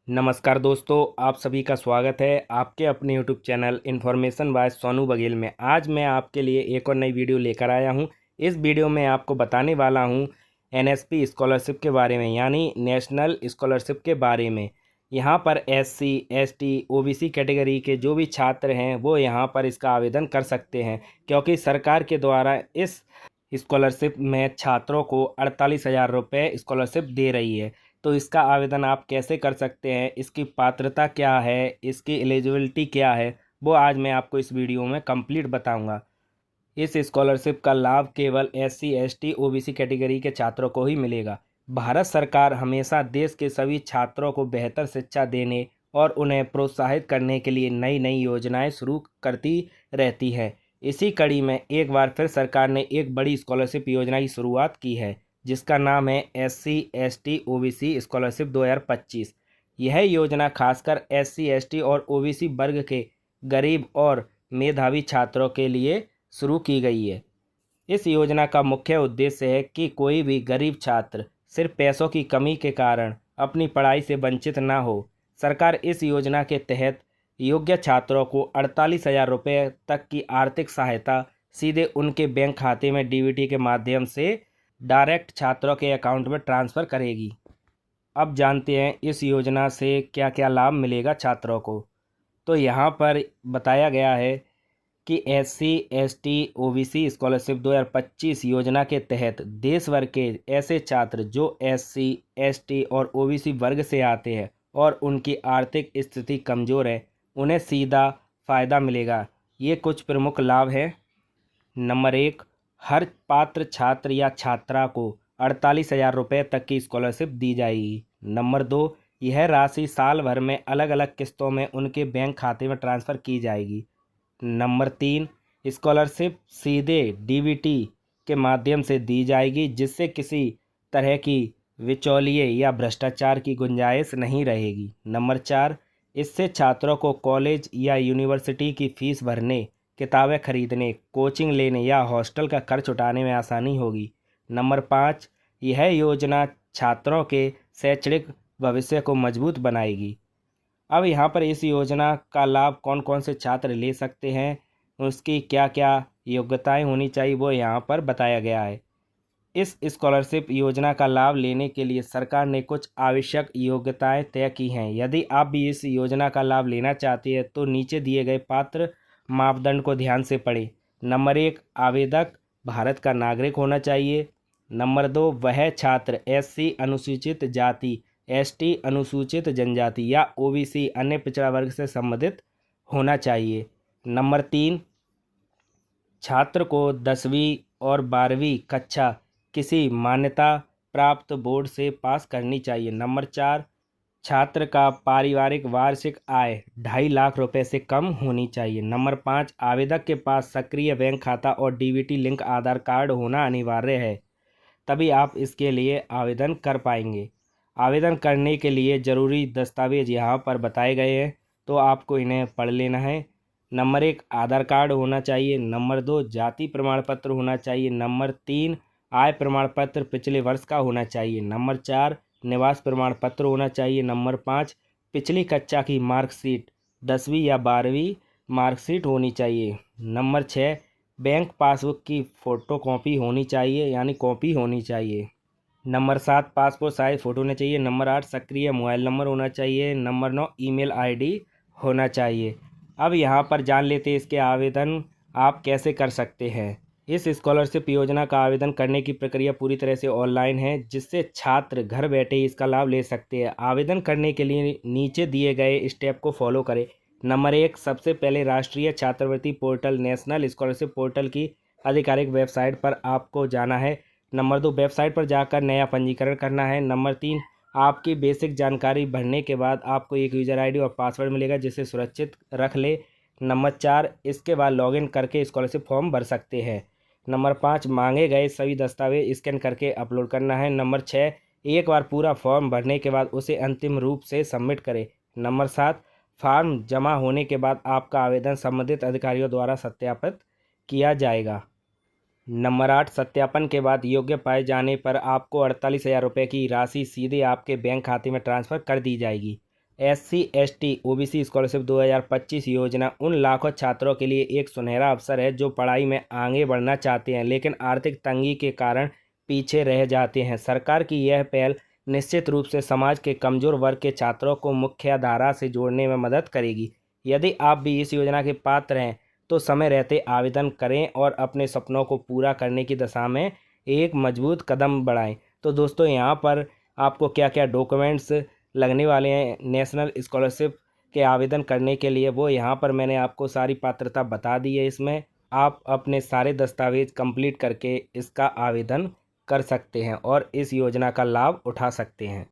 नमस्कार दोस्तों, आप सभी का स्वागत है आपके अपने YouTube channel information bye Sonu Baghel में। आज मैं आपके लिए एक और नई वीडियो लेकर आया हूं। इस वीडियो में आपको बताने वाला हूं एनएसपी स्कॉलरशिप के बारे में, यानी नेशनल स्कॉलरशिप के बारे में। यहां पर एससी, एसटी, ओबीसी कैटेगरी के जो भी छात्र हैं वो यहां पर इसका आवेदन कर सकते हैं, क्योंकि सरकार के द्वारा इस स्कॉलरशिप में छात्रों को 48,000 रुपये स्कॉलरशिप दे रही है। तो इसका आवेदन आप कैसे कर सकते हैं, इसकी पात्रता क्या है, इसकी एलिजिबिलिटी क्या है, वो आज मैं आपको इस वीडियो में कंप्लीट बताऊंगा। इस स्कॉलरशिप का लाभ केवल एससी, एसटी, ओबीसी कैटेगरी के छात्रों को ही मिलेगा। भारत सरकार हमेशा देश के सभी छात्रों को बेहतर शिक्षा देने और उन्हें प्रोत्साहित करने के लिए नई नई योजनाएं शुरू करती रहती है। इसी कड़ी में एक बार फिर सरकार ने एक बड़ी स्कॉलरशिप योजना की शुरुआत की है, जिसका नाम है एससी, एसटी, ओबीसी स्कॉलरशिप 2025। यह योजना खासकर एससी, एसटी और ओबीसी वर्ग के गरीब और मेधावी छात्रों के लिए शुरू की गई है। इस योजना का मुख्य उद्देश्य है कि कोई भी गरीब छात्र सिर्फ पैसों की कमी के कारण अपनी पढ़ाई से वंचित ना हो। सरकार इस योजना के तहत योग्य छात्रों को 48,000 रुपये तक की आर्थिक सहायता सीधे उनके बैंक खाते में डीबीटी के माध्यम से डायरेक्ट छात्रों के अकाउंट में ट्रांसफ़र करेगी। अब जानते हैं इस योजना से क्या क्या लाभ मिलेगा छात्रों को। तो यहाँ पर बताया गया है कि एससी, एसटी, ओबीसी स्कॉलरशिप 2025 योजना के तहत देश भर के ऐसे छात्र जो एससी, एसटी और ओबीसी वर्ग से आते हैं और उनकी आर्थिक स्थिति कमज़ोर है, उन्हें सीधा फ़ायदा मिलेगा। ये कुछ प्रमुख लाभ हैं। नंबर 1, हर पात्र छात्र या छात्रा को 48,000 रुपये तक की स्कॉलरशिप दी जाएगी। नंबर 2, यह राशि साल भर में अलग अलग किस्तों में उनके बैंक खाते में ट्रांसफ़र की जाएगी। नंबर 3, स्कॉलरशिप सीधे डीबीटी के माध्यम से दी जाएगी, जिससे किसी तरह की बिचौलिए या भ्रष्टाचार की गुंजाइश नहीं रहेगी। नंबर 4, इससे छात्रों को कॉलेज या यूनिवर्सिटी की फ़ीस भरने, किताबें खरीदने, कोचिंग लेने या हॉस्टल का खर्च उठाने में आसानी होगी। नंबर 5, यह योजना छात्रों के शैक्षणिक भविष्य को मजबूत बनाएगी। अब यहाँ पर इस योजना का लाभ कौन कौन से छात्र ले सकते हैं, उसकी क्या क्या योग्यताएं होनी चाहिए, वो यहाँ पर बताया गया है। इस स्कॉलरशिप योजना का लाभ लेने के लिए सरकार ने कुछ आवश्यक योग्यताएं तय की हैं। यदि आप भी इस योजना का लाभ लेना चाहते हैं तो नीचे दिए गए पात्र मापदंड को ध्यान से पढ़ें। नंबर 1, आवेदक भारत का नागरिक होना चाहिए। नंबर 2, वह छात्र एससी अनुसूचित जाति, एसटी अनुसूचित जनजाति या ओबीसी अन्य पिछड़ा वर्ग से संबंधित होना चाहिए। नंबर 3, छात्र को 10वीं और 12वीं कक्षा किसी मान्यता प्राप्त बोर्ड से पास करनी चाहिए। नंबर 4, छात्र का पारिवारिक वार्षिक आय 2.5 लाख रुपए से कम होनी चाहिए। नंबर 5, आवेदक के पास सक्रिय बैंक खाता और डीबीटी लिंक आधार कार्ड होना अनिवार्य है, तभी आप इसके लिए आवेदन कर पाएंगे। आवेदन करने के लिए ज़रूरी दस्तावेज यहाँ पर बताए गए हैं, तो आपको इन्हें पढ़ लेना है। नंबर 1, आधार कार्ड होना चाहिए। नंबर 2, जाति प्रमाण पत्र होना चाहिए। नंबर 3, आय प्रमाण पत्र पिछले वर्ष का होना चाहिए। नंबर 4, निवास प्रमाण पत्र होना चाहिए। नंबर 5, पिछली कक्षा की मार्कशीट 10वीं या 12वीं मार्कशीट होनी चाहिए। नंबर 6, बैंक पासबुक की फ़ोटोकॉपी होनी चाहिए, यानी कॉपी होनी चाहिए। नंबर 7, पासपोर्ट साइज फ़ोटो होना चाहिए। नंबर 8, सक्रिय मोबाइल नंबर होना चाहिए। नंबर 9, ईमेल आईडी होना चाहिए। अब यहाँ पर जान लेते हैं इसके आवेदन आप कैसे कर सकते हैं। इस स्कॉलरशिप योजना का आवेदन करने की प्रक्रिया पूरी तरह से ऑनलाइन है, जिससे छात्र घर बैठे ही इसका लाभ ले सकते हैं। आवेदन करने के लिए नीचे दिए गए स्टेप को फॉलो करें। नंबर 1, सबसे पहले राष्ट्रीय छात्रवृत्ति पोर्टल नेशनल स्कॉलरशिप पोर्टल की आधिकारिक वेबसाइट पर आपको जाना है। नंबर 2, वेबसाइट पर जाकर नया पंजीकरण करना है। नंबर 3, आपकी बेसिक जानकारी भरने के बाद आपको एक यूज़र आईडी और पासवर्ड मिलेगा, जिसे सुरक्षित रख ले। नंबर 4, इसके बाद लॉगिन करके स्कॉलरशिप फॉर्म भर सकते हैं। नंबर 5, मांगे गए सभी दस्तावेज स्कैन करके अपलोड करना है। नंबर 6, एक बार पूरा फॉर्म भरने के बाद उसे अंतिम रूप से सबमिट करें। नंबर 7, फॉर्म जमा होने के बाद आपका आवेदन संबंधित अधिकारियों द्वारा सत्यापित किया जाएगा। नंबर 8, सत्यापन के बाद योग्य पाए जाने पर आपको 48,000 रुपये की राशि सीधे आपके बैंक खाते में ट्रांसफ़र कर दी जाएगी। SC/ST OBC स्कॉलरशिप 2025 योजना उन लाखों छात्रों के लिए एक सुनहरा अवसर है जो पढ़ाई में आगे बढ़ना चाहते हैं लेकिन आर्थिक तंगी के कारण पीछे रह जाते हैं। सरकार की यह पहल निश्चित रूप से समाज के कमज़ोर वर्ग के छात्रों को मुख्यधारा से जोड़ने में मदद करेगी। यदि आप भी इस योजना के पात्र हैं तो समय रहते आवेदन करें और अपने सपनों को पूरा करने की दिशा में एक मजबूत कदम बढ़ाएं। तो दोस्तों, यहाँ पर आपको क्या क्या डॉक्यूमेंट्स लगने वाले हैं नेशनल स्कॉलरशिप के आवेदन करने के लिए, वो यहाँ पर मैंने आपको सारी पात्रता बता दी है। इसमें आप अपने सारे दस्तावेज कंप्लीट करके इसका आवेदन कर सकते हैं और इस योजना का लाभ उठा सकते हैं।